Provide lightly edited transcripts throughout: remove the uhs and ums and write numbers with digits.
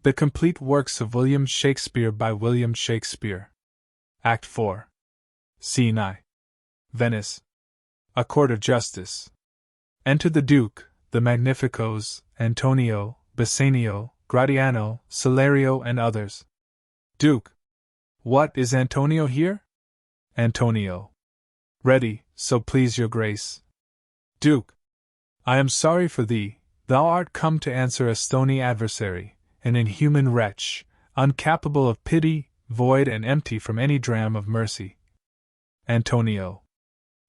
The Complete Works of William Shakespeare by William Shakespeare. Act 4. Scene I. Venice. A court of justice. Enter the Duke, the Magnificos, Antonio, Bassanio, Gratiano, Salario, and others. Duke. What, is Antonio here? Antonio. Ready, so please your grace. Duke. I am sorry for thee, thou art come to answer a stony adversary, an inhuman wretch, incapable of pity, void and empty from any dram of mercy. Antonio.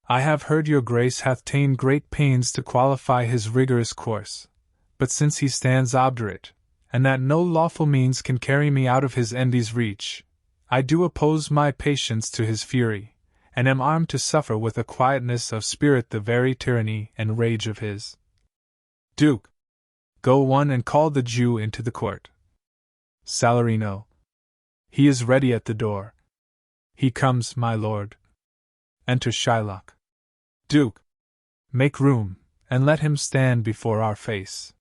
I have heard your grace hath ta'en great pains to qualify his rigorous course, but since he stands obdurate, and that no lawful means can carry me out of his envy's reach, I do oppose my patience to his fury, and am armed to suffer with a quietness of spirit the very tyranny and rage of his. Duke. Go one and call the Jew into the court. Salarino. He is ready at the door. He comes, my lord. Enter Shylock. Duke. Make room, and let him stand before our face.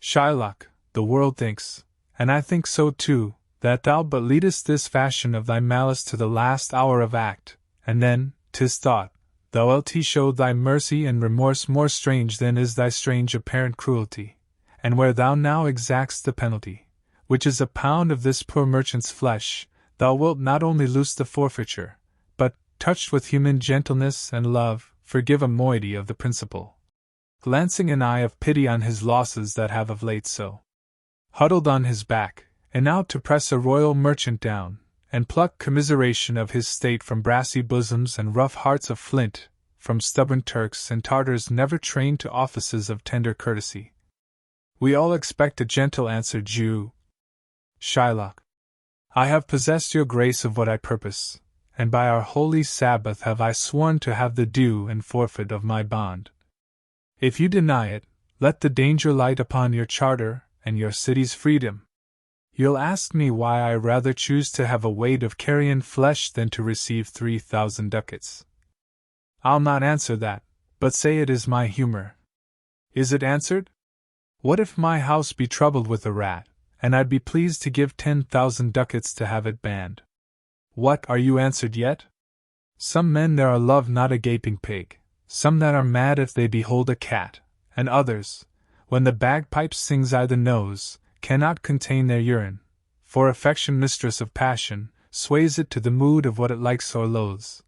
Shylock, the world thinks, and I think so too, that thou but leadest this fashion of thy malice to the last hour of act, and then, 'tis thought, thou wilt show thy mercy and remorse more strange than is thy strange apparent cruelty, and where thou now exacts the penalty, which is a pound of this poor merchant's flesh, thou wilt not only loose the forfeiture, but, touched with human gentleness and love, forgive a moiety of the principal. Glancing an eye of pity on his losses that have of late so huddled on his back, and now to press a royal merchant down, and pluck commiseration of his state from brassy bosoms and rough hearts of flint, from stubborn Turks and Tartars never trained to offices of tender courtesy. We all expect a gentle answer, Jew. Shylock. I have possessed your grace of what I purpose, and by our holy Sabbath have I sworn to have the due and forfeit of my bond. If you deny it, let the danger light upon your charter and your city's freedom. You'll ask me why I rather choose to have a weight of carrion flesh than to receive 3,000 ducats. I'll not answer that, but say it is my humor. Is it answered? What if my house be troubled with a rat, and I'd be pleased to give 10,000 ducats to have it banned? What, are you answered yet? Some men there are love not a gaping pig, some that are mad if they behold a cat, and others, when the bagpipe sings I the nose, cannot contain their urine, for affection, mistress of passion, sways it to the mood of what it likes or loathes.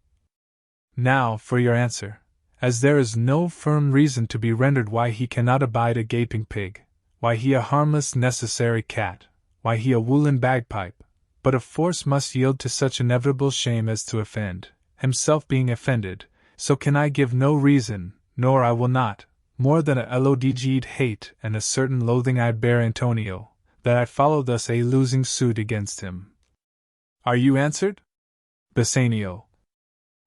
Now for your answer, as there is no firm reason to be rendered why he cannot abide a gaping pig, why he a harmless necessary cat, why he a woolen bagpipe, but of force must yield to such inevitable shame as to offend, himself being offended, so can I give no reason, nor I will not, more than a lodged hate and a certain loathing I bear Antonio, that I follow thus a losing suit against him. Are you answered? Bassanio.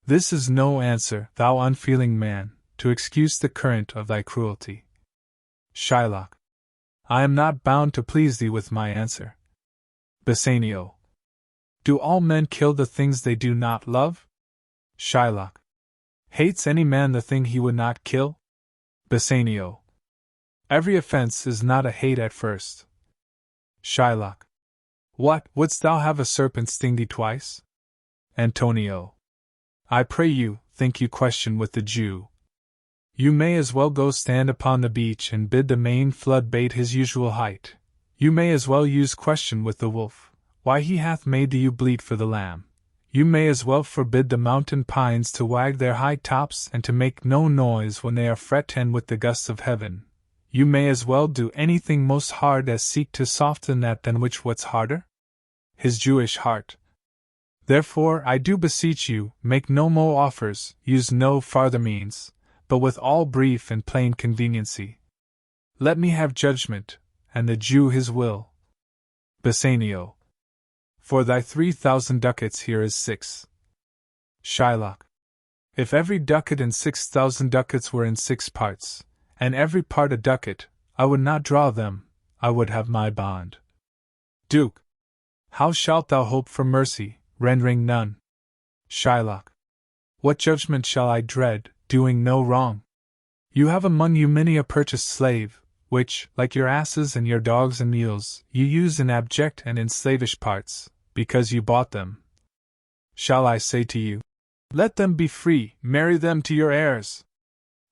This is no answer, thou unfeeling man, to excuse the current of thy cruelty. Shylock. I am not bound to please thee with my answer. Bassanio. Do all men kill the things they do not love? Shylock. Hates any man the thing he would not kill? Bassanio. Every offense is not a hate at first. Shylock. What, wouldst thou have a serpent sting thee twice? Antonio. I pray you, think you question with the Jew. You may as well go stand upon the beach and bid the main flood bait his usual height. You may as well use question with the wolf, why he hath made the ewe bleat for the lamb. You may as well forbid the mountain pines to wag their high tops and to make no noise when they are fretted with the gusts of heaven. You may as well do anything most hard as seek to soften that than which what's harder? His Jewish heart. Therefore I do beseech you, make no more offers, use no farther means, but with all brief and plain conveniency. Let me have judgment, and the Jew his will. Bassanio. For thy 3,000 ducats here is 6. Shylock. If every ducat and 6,000 ducats were in 6 parts, and every part a ducat, I would not draw them, I would have my bond. Duke. How shalt thou hope for mercy, rendering none? Shylock. What judgment shall I dread, doing no wrong? You have among you many a purchased slave, which, like your asses and your dogs and mules, you use in abject and in slavish parts, because you bought them. Shall I say to you, let them be free, marry them to your heirs?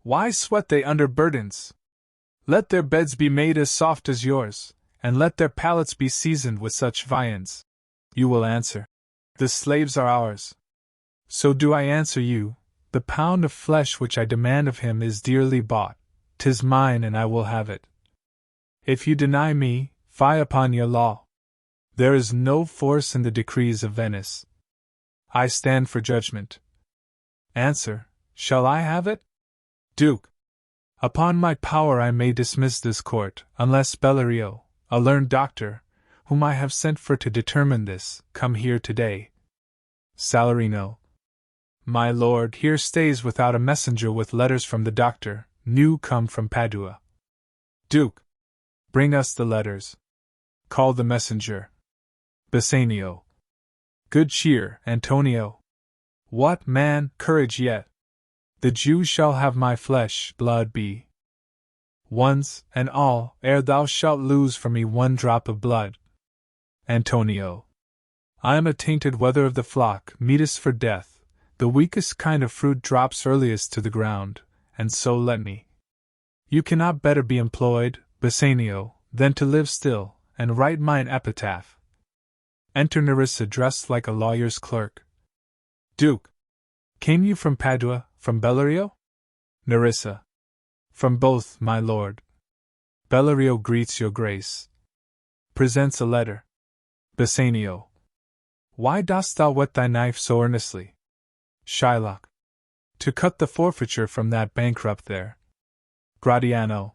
Why sweat they under burdens? Let their beds be made as soft as yours, and let their palates be seasoned with such viands. You will answer, the slaves are ours. So do I answer you, the pound of flesh which I demand of him is dearly bought, 'tis mine and I will have it. If you deny me, fie upon your law. There is no force in the decrees of Venice. I stand for judgment. Answer, shall I have it? Duke. Upon my power I may dismiss this court, unless Bellerio, a learned doctor, whom I have sent for to determine this, come here today. Salarino. My lord here stays without a messenger with letters from the doctor, new come from Padua. Duke. Bring us the letters. Call the messenger. Bassanio. Good cheer, Antonio. What, man, courage yet. The Jews shall have my flesh, blood be. Once and all, ere thou shalt lose for me one drop of blood. Antonio. I am a tainted wether of the flock, meetest for death. The weakest kind of fruit drops earliest to the ground, and so let me. You cannot better be employed, Bassanio, than to live still, and write mine epitaph. Enter Nerissa dressed like a lawyer's clerk. Duke. Came you from Padua, from Bellerio? Nerissa. From both, my lord. Bellerio greets your grace. Presents a letter. Bassanio. Why dost thou whet thy knife so earnestly? Shylock. To cut the forfeiture from that bankrupt there. Gratiano.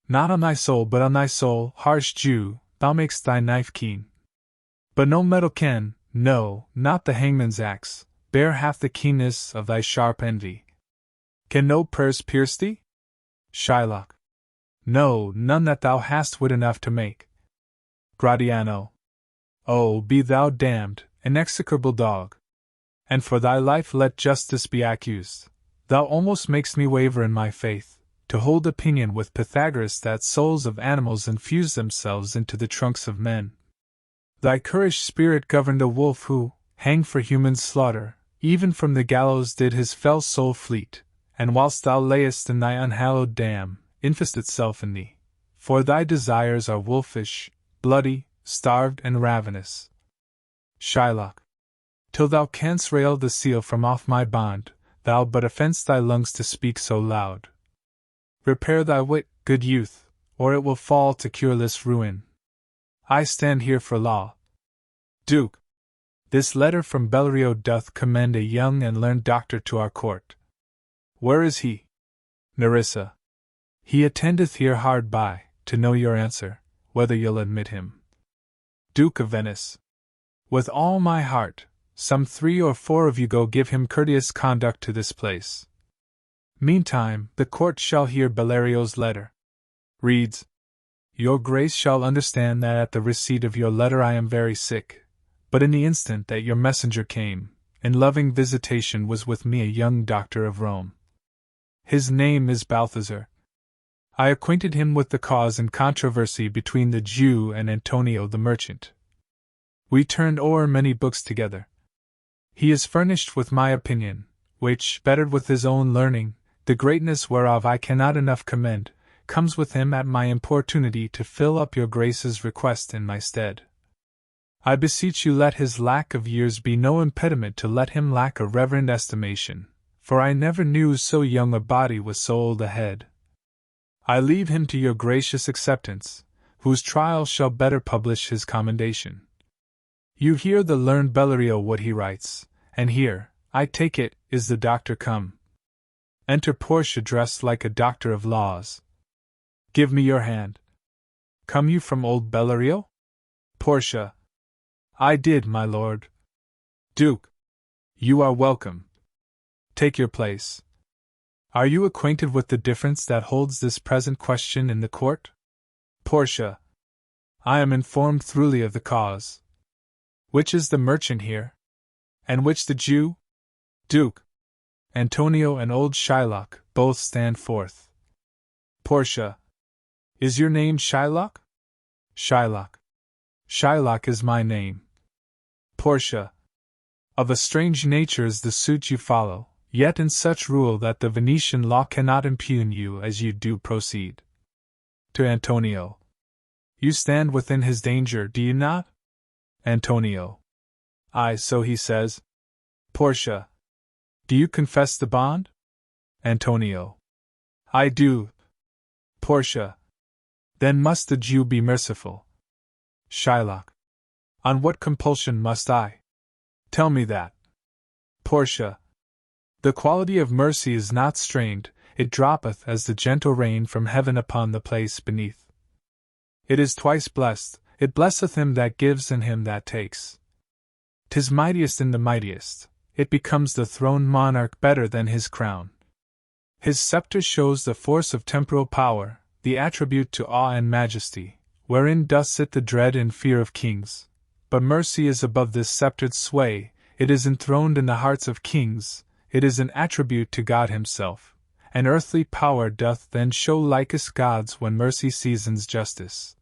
Not on thy soul but on thy soul, harsh Jew, thou makest thy knife keen. But no metal can, no, not the hangman's axe, bear half the keenness of thy sharp envy. Can no prayers pierce thee? Shylock. No, none that thou hast wit enough to make. Gratiano. Oh, be thou damned, an execrable dog. And for thy life let justice be accused. Thou almost makest me waver in my faith, to hold opinion with Pythagoras that souls of animals infuse themselves into the trunks of men. Thy currish spirit governed a wolf who, hanged for human slaughter, even from the gallows did his fell soul fleet, and whilst thou layest in thy unhallowed dam, infest itself in thee, for thy desires are wolfish, bloody, starved and ravenous. Shylock. Till thou canst rail the seal from off my bond, thou but offense thy lungs to speak so loud. Repair thy wit, good youth, or it will fall to cureless ruin. I stand here for law. Duke. This letter from Bellerio doth commend a young and learned doctor to our court. Where is he? Nerissa. He attendeth here hard by, to know your answer, whether you'll admit him. Duke of Venice. With all my heart, some 3 or 4 of you go give him courteous conduct to this place. Meantime, the court shall hear Bellerio's letter. Reads, Your Grace shall understand that at the receipt of your letter I am very sick, but in the instant that your messenger came, in loving visitation was with me a young doctor of Rome. His name is Balthazar. I acquainted him with the cause and controversy between the Jew and Antonio the merchant. We turned o'er many books together. He is furnished with my opinion, which, bettered with his own learning, the greatness whereof I cannot enough commend, comes with him at my importunity to fill up your Grace's request in my stead. I beseech you let his lack of years be no impediment to let him lack a reverend estimation, for I never knew so young a body with so old a head. I leave him to your gracious acceptance, whose trial shall better publish his commendation. You hear the learned Bellerio what he writes, and here, I take it, is the doctor come. Enter Portia dressed like a doctor of laws. Give me your hand. Come you from old Bellerio? Portia. I did, my lord. Duke. You are welcome. Take your place. Are you acquainted with the difference that holds this present question in the court? Portia. I am informed throughly of the cause. Which is the merchant here? And which the Jew? Duke. Antonio and old Shylock both stand forth. Portia. Is your name Shylock? Shylock. Shylock is my name. Portia. Of a strange nature is the suit you follow, yet in such rule that the Venetian law cannot impugn you as you do proceed. To Antonio. You stand within his danger, do you not? Antonio. Aye, so he says. Portia. Do you confess the bond? Antonio. I do. Portia. Then must the Jew be merciful. Shylock. On what compulsion must I? Tell me that. Portia. The quality of mercy is not strained, it droppeth as the gentle rain from heaven upon the place beneath. It is twice blessed, it blesseth him that gives and him that takes. 'Tis mightiest in the mightiest, it becomes the throned monarch better than his crown. His sceptre shows the force of temporal power, the attribute to awe and majesty, wherein doth sit the dread and fear of kings. But mercy is above this sceptred sway, it is enthroned in the hearts of kings, it is an attribute to God himself, and earthly power doth then show likest God's when mercy seasons justice.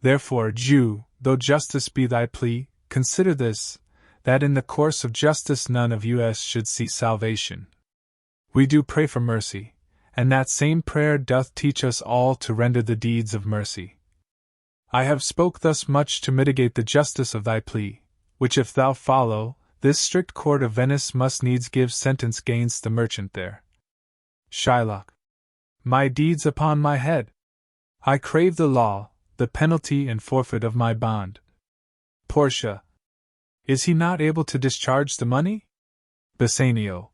Therefore, Jew, though justice be thy plea, consider this, that in the course of justice none of us should see salvation. We do pray for mercy, and that same prayer doth teach us all to render the deeds of mercy. I have spoke thus much to mitigate the justice of thy plea, which if thou follow, this strict court of Venice must needs give sentence gainst the merchant there. Shylock. My deeds upon my head! I crave the law, the penalty and forfeit of my bond. Portia. Is he not able to discharge the money? Bassanio.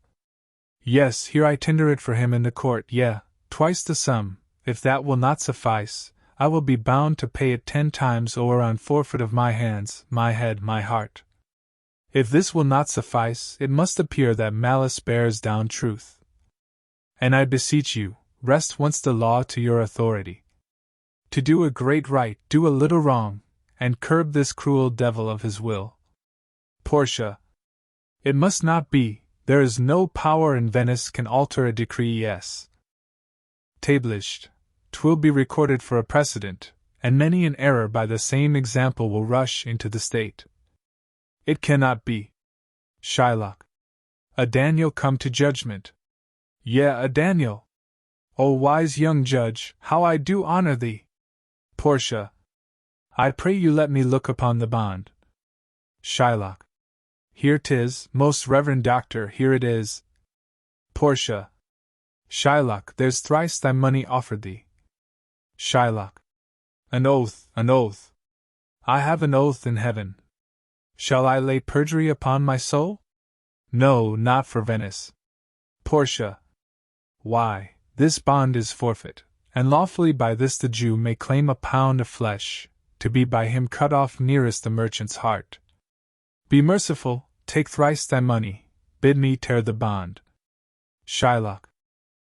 Yes, here I tender it for him in the court, yea, twice the sum. If that will not suffice, I will be bound to pay it 10 times over on forfeit of my hands, my head, my heart. If this will not suffice, it must appear that malice bears down truth. And I beseech you, rest once the law to your authority. To do a great right, do a little wrong, and curb this cruel devil of his will. Portia. It must not be, there is no power in Venice can alter a decree, yes. Tablished. 'Twill be recorded for a precedent, and many an error by the same example will rush into the state. It cannot be. Shylock. A Daniel come to judgment. Yea, a Daniel. O wise young judge, how I do honor thee! Portia. I pray you let me look upon the bond. Shylock. Here 'tis, most reverend doctor, here it is. Portia. Shylock, there's thrice thy money offered thee. Shylock. An oath, an oath. I have an oath in heaven. Shall I lay perjury upon my soul? No, not for Venice. Portia. Why, this bond is forfeit, and lawfully by this the Jew may claim a pound of flesh, to be by him cut off nearest the merchant's heart. Be merciful, take thrice thy money, bid me tear the bond. Shylock.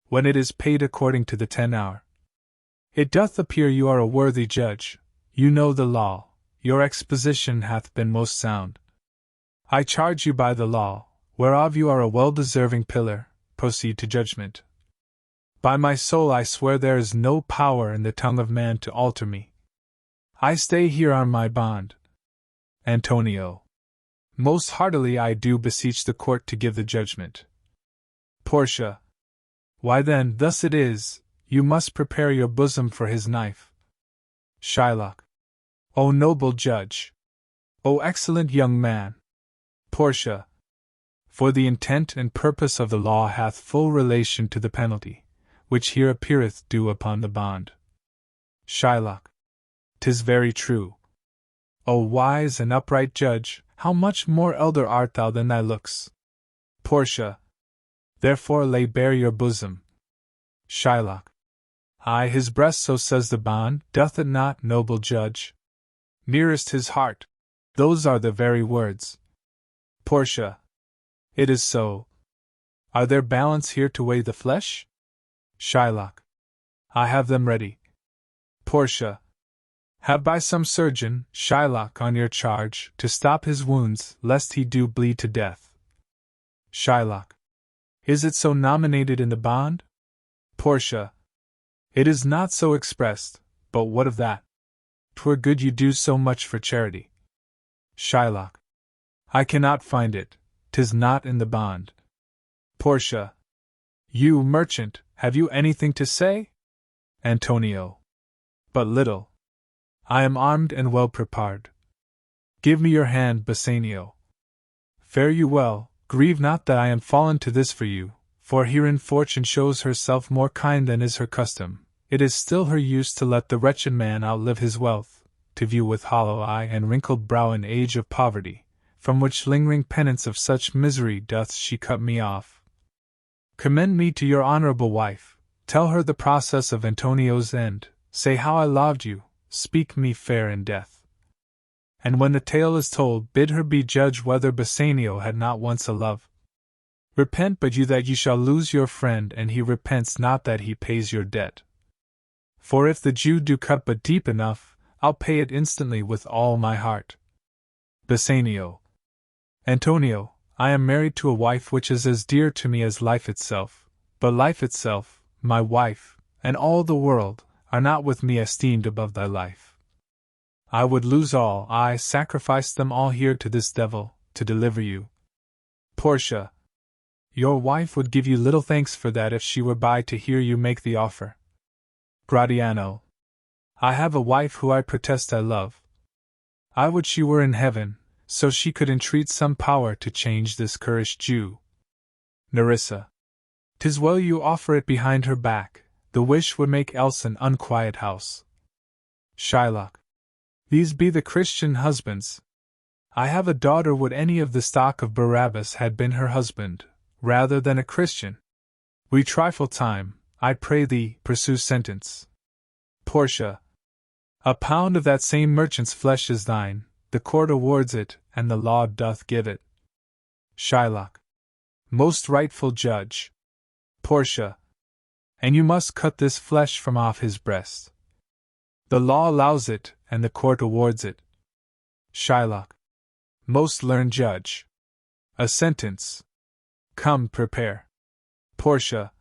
When it is paid according to the 10 hour. It doth appear you are a worthy judge, you know the law, your exposition hath been most sound. I charge you by the law, whereof you are a well-deserving pillar, proceed to judgment. By my soul I swear there is no power in the tongue of man to alter me. I stay here on my bond. Antonio. Most heartily I do beseech the court to give the judgment. Portia. Why then, thus it is, you must prepare your bosom for his knife. Shylock. O noble judge! O excellent young man! Portia. For the intent and purpose of the law hath full relation to the penalty, which here appeareth due upon the bond. Shylock. 'Tis very true. O wise and upright judge, how much more elder art thou than thy looks! Portia. Therefore lay bare your bosom. Shylock. Aye, his breast, so says the bond, doth it not, noble judge? Nearest his heart. Those are the very words. Portia. It is so. Are there balance here to weigh the flesh? Shylock. I have them ready. Portia. Have by some surgeon, Shylock, on your charge, to stop his wounds, lest he do bleed to death. Shylock. Is it so nominated in the bond? Portia. It is not so expressed, But what of that? 'Twere good you do so much for charity. Shylock. I cannot find it, 'tis not in the bond. Portia. You, merchant, have you anything to say? Antonio. But little. I am armed and well prepared. Give me your hand, Bassanio. Fare you well, grieve not that I am fallen to this for you, for herein fortune shows herself more kind than is her custom. It is still her use to let the wretched man outlive his wealth, to view with hollow eye and wrinkled brow an age of poverty, from which lingering penance of such misery doth she cut me off. Commend me to your honorable wife, tell her the process of Antonio's end, say how I loved you, speak me fair in death. And when the tale is told, bid her be judge whether Bassanio had not once a love. Repent but you that you shall lose your friend, and he repents not that he pays your debt. For if the Jew do cut but deep enough, I'll pay it instantly with all my heart. Bassanio. Antonio, I am married to a wife which is as dear to me as life itself, but life itself, my wife, and all the world, are not with me esteemed above thy life. I would lose all, I sacrifice them all here to this devil, to deliver you. Portia. Your wife would give you little thanks for that if she were by to hear you make the offer. Gratiano. I have a wife who I protest I love. I would she were in heaven, so she could entreat some power to change this currish Jew. Nerissa. 'Tis well you offer it behind her back, the wish would make else an unquiet house. Shylock. These be the Christian husbands. I have a daughter, would any of the stock of Barabbas had been her husband, rather than a Christian. We trifle time, I pray thee, pursue sentence. Portia. A pound of that same merchant's flesh is thine, the court awards it, and the law doth give it. Shylock. Most rightful judge. Portia. And you must cut this flesh from off his breast. The law allows it, and the court awards it. Shylock. Most learned judge. A sentence. Come, prepare. Portia.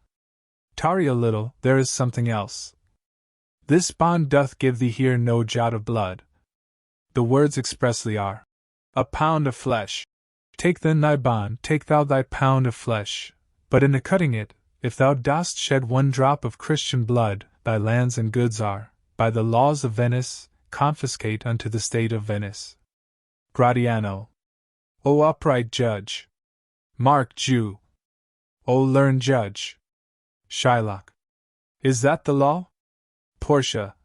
Tarry a little, there is something else. This bond doth give thee here no jot of blood. The words expressly are, a pound of flesh. Take then thy bond, take thou thy pound of flesh, but in the cutting it, if thou dost shed one drop of Christian blood, thy lands and goods are, by the laws of Venice, confiscate unto the state of Venice. Gratiano. O upright judge! Mark, Jew! O learned judge! Shylock. Is that the law? Portia.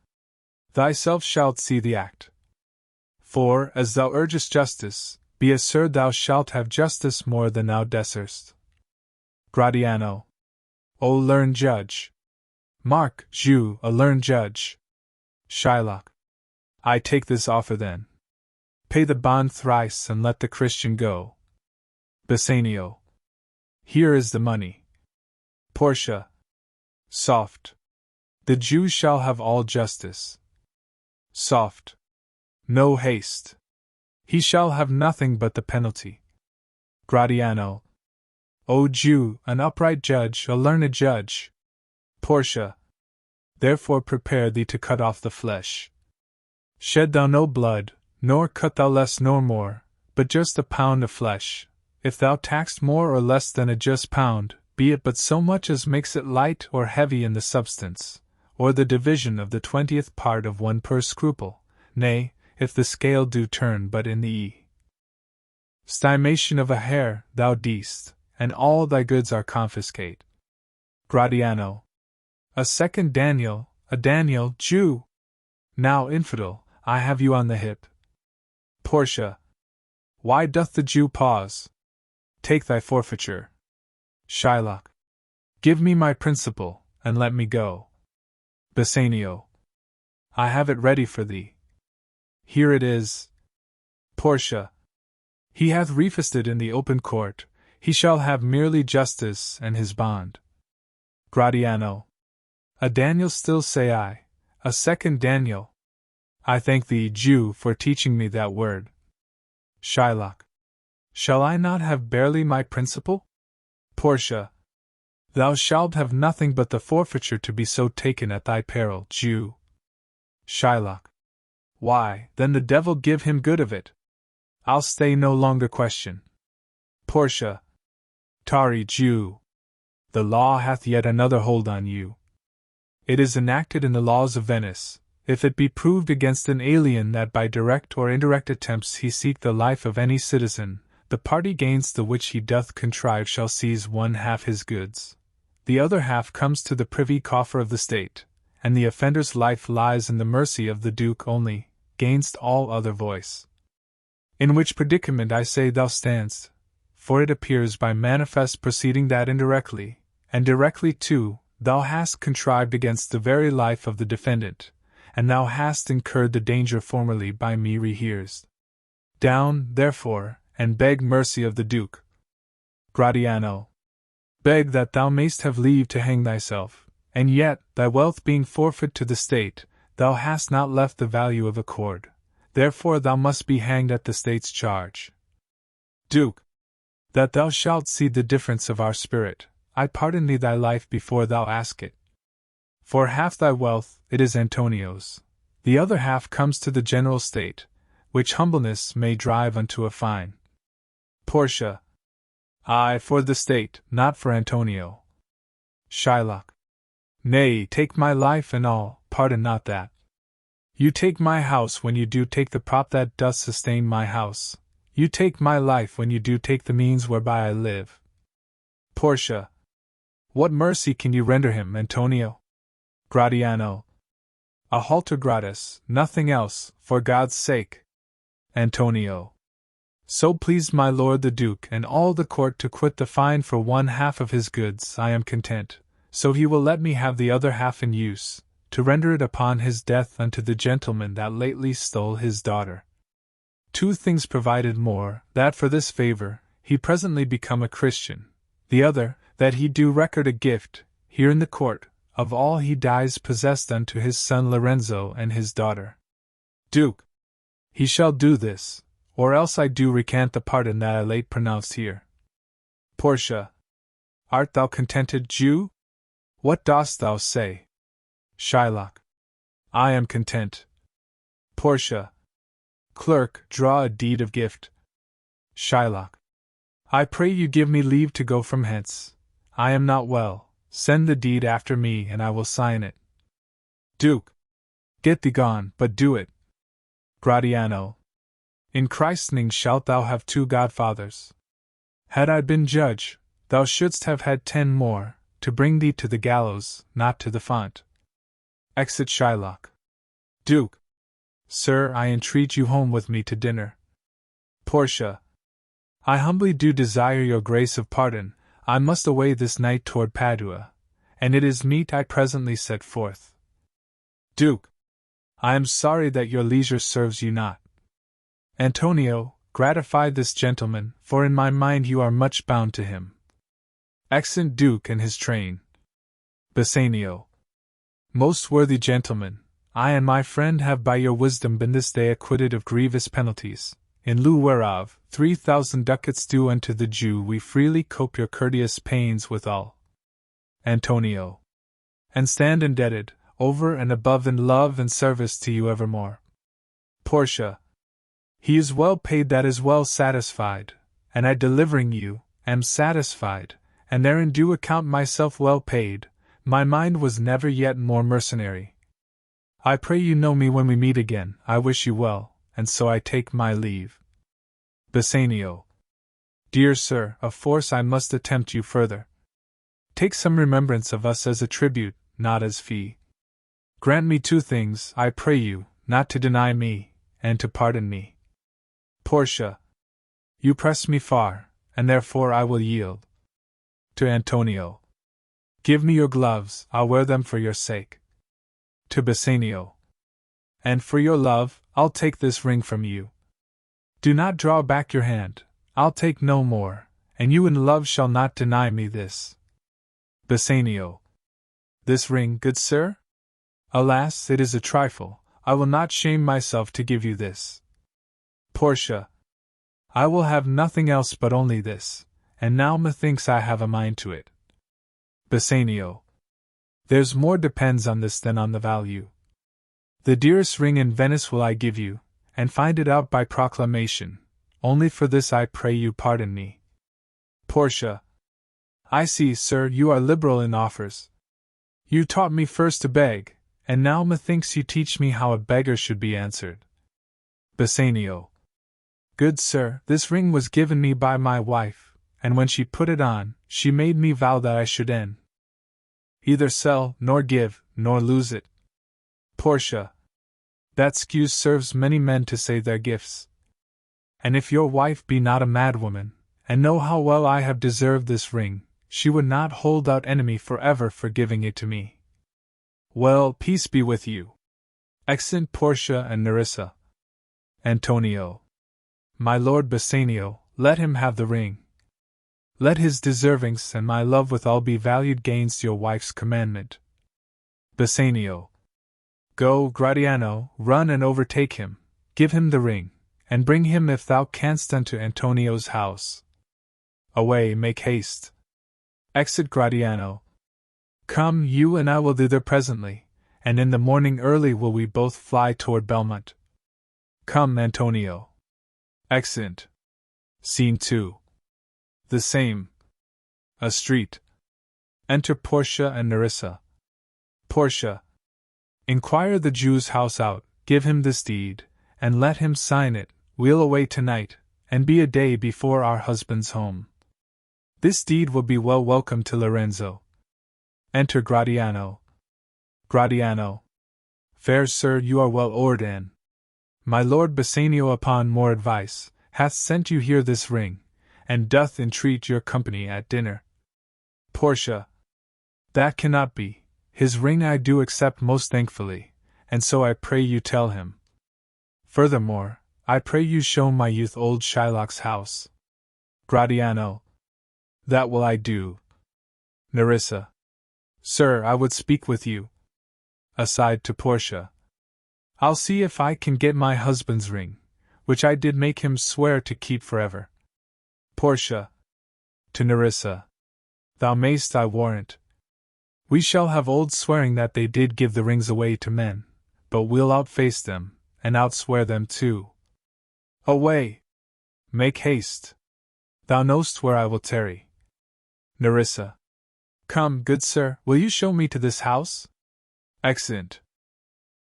Thyself shalt see the act. For, as thou urgest justice, be assured thou shalt have justice more than thou deservest. Gratiano. O learned judge! Mark, Jew, a learned judge! Shylock. I take this offer then. Pay the bond thrice and let the Christian go. Bassanio. Here is the money. Portia. Soft. The Jew shall have all justice. Soft. No haste. He shall have nothing but the penalty. Gratiano. O Jew, an upright judge, a learned judge. Portia. Therefore prepare thee to cut off the flesh. Shed thou no blood, nor cut thou less nor more, but just a pound of flesh. If thou taxed more or less than a just pound, be it but so much as makes it light or heavy in the substance, or the division of the 20th part of one per scruple, nay, if the scale do turn but in the estimation of a hair, thou deest, and all thy goods are confiscate. Gratiano. A second Daniel, a Daniel, Jew! Now, infidel, I have you on the hip. Portia. Why doth the Jew pause? Take thy forfeiture. Shylock. Give me my principal, and let me go. Bassanio. I have it ready for thee. Here it is. Portia. He hath refused in the open court, he shall have merely justice and his bond. Gratiano. A Daniel still say I, a second Daniel. I thank thee, Jew, for teaching me that word. Shylock. Shall I not have barely my principal? Portia. Thou shalt have nothing but the forfeiture to be so taken at thy peril, Jew. Shylock. Why, then the devil give him good of it. I'll stay no longer question. Portia. Tarry, Jew. The law hath yet another hold on you. It is enacted in the laws of Venice, if it be proved against an alien that by direct or indirect attempts he seek the life of any citizen, the party gainst the which he doth contrive shall seize one half his goods. The other half comes to the privy coffer of the state, and the offender's life lies in the mercy of the Duke only, gainst all other voice. In which predicament I say thou standst, for it appears by manifest proceeding that indirectly, and directly too, thou hast contrived against the very life of the defendant, and thou hast incurred the danger formerly by me rehearsed. Down, therefore, and beg mercy of the Duke. Gratiano. Beg that thou mayst have leave to hang thyself, and yet, thy wealth being forfeit to the state, thou hast not left the value of a cord, therefore thou must be hanged at the state's charge. Duke. That thou shalt see the difference of our spirit, I pardon thee thy life before thou ask it. For half thy wealth, it is Antonio's, the other half comes to the general state, which humbleness may drive unto a fine. Portia. Ay, for the state, not for Antonio. Shylock. Nay, take my life and all, pardon not that. You take my house when you do take the prop that doth sustain my house. You take my life when you do take the means whereby I live. Portia. What mercy can you render him, Antonio? Gratiano. A halter gratis, nothing else, for God's sake. Antonio. So pleased my lord the Duke and all the court to quit the fine for one half of his goods, I am content, so he will let me have the other half in use, to render it upon his death unto the gentleman that lately stole his daughter. Two things provided more, that for this favor, he presently become a Christian, the other, that he do record a gift, here in the court, of all he dies possessed unto his son Lorenzo and his daughter. Duke. He shall do this, or else I do recant the pardon that I late pronounced here. Portia. Art thou contented, Jew? What dost thou say? Shylock. I am content. Portia. Clerk, draw a deed of gift. Shylock. I pray you give me leave to go from hence. I am not well. Send the deed after me, and I will sign it. Duke. Get thee gone, but do it. Gratiano. In Christ's name shalt thou have 2 godfathers. Had I been judge, thou shouldst have had 10 more, to bring thee to the gallows, not to the font. Exit Shylock. Duke. Sir, I entreat you home with me to dinner. Portia. I humbly do desire your grace of pardon. I must away this night toward Padua, and it is meet I presently set forth. Duke. I am sorry that your leisure serves you not. Antonio, gratify this gentleman, for in my mind you are much bound to him. Exeunt Duke and his train. Bassanio. Most worthy gentleman, I and my friend have by your wisdom been this day acquitted of grievous penalties, in lieu whereof 3,000 ducats due unto the Jew we freely cope your courteous pains withal. Antonio. And stand indebted, over and above in love and service to you evermore. Portia. He is well paid that is well satisfied, and I delivering you, am satisfied, and therein do account myself well paid. My mind was never yet more mercenary. I pray you know me when we meet again. I wish you well, and so I take my leave. Bassanio. Dear sir, of force I must attempt you further. Take some remembrance of us as a tribute, not as fee. Grant me 2 things, I pray you, not to deny me, and to pardon me. Portia. You press me far, and therefore I will yield. To Antonio. Give me your gloves, I'll wear them for your sake. To Bassanio. And for your love, I'll take this ring from you. Do not draw back your hand, I'll take no more, and you in love shall not deny me this. Bassanio. This ring, good sir? Alas, it is a trifle, I will not shame myself to give you this. Portia. I will have nothing else but only this, and now methinks I have a mind to it. Bassanio. There's more depends on this than on the value. The dearest ring in Venice will I give you, and find it out by proclamation. Only for this I pray you pardon me. Portia. I see, sir, you are liberal in offers. You taught me first to beg, and now methinks you teach me how a beggar should be answered. Bassanio. Good sir, this ring was given me by my wife, and when she put it on, she made me vow that I should either sell, nor give, nor lose it. Portia. That excuse serves many men to save their gifts. And if your wife be not a madwoman, and know how well I have deserved this ring, she would not hold out enemy forever for giving it to me. Well, peace be with you. Exeunt Portia and Nerissa. Antonio. My lord Bassanio, let him have the ring. Let his deservings and my love withal be valued gainst your wife's commandment. Bassanio. Go, Gratiano, run and overtake him, give him the ring, and bring him if thou canst unto Antonio's house. Away, make haste. Exit Gratiano. Come, you and I will thither presently, and in the morning early will we both fly toward Belmont. Come, Antonio. Exeunt. Scene 2. The same. A street. Enter Portia and Nerissa. Portia. Inquire the Jew's house out, give him this deed, and let him sign it. We'll away tonight, and be a day before our husband's home. This deed will be well welcome to Lorenzo. Enter Gratiano. Gratiano. Fair sir, you are well ordered. My lord Bassanio, upon more advice, hath sent you here this ring, and doth entreat your company at dinner. Portia. That cannot be. His ring I do accept most thankfully, and so I pray you tell him. Furthermore, I pray you show my youth old Shylock's house. Gratiano. That will I do. Nerissa. Sir, I would speak with you. Aside to Portia. I'll see if I can get my husband's ring, which I did make him swear to keep forever. Portia. To Nerissa. Thou mayst, I warrant. We shall have old swearing that they did give the rings away to men, but we'll outface them, and outswear them too. Away! Make haste. Thou knowst where I will tarry. Nerissa. Come, good sir, will you show me to this house? Exeunt.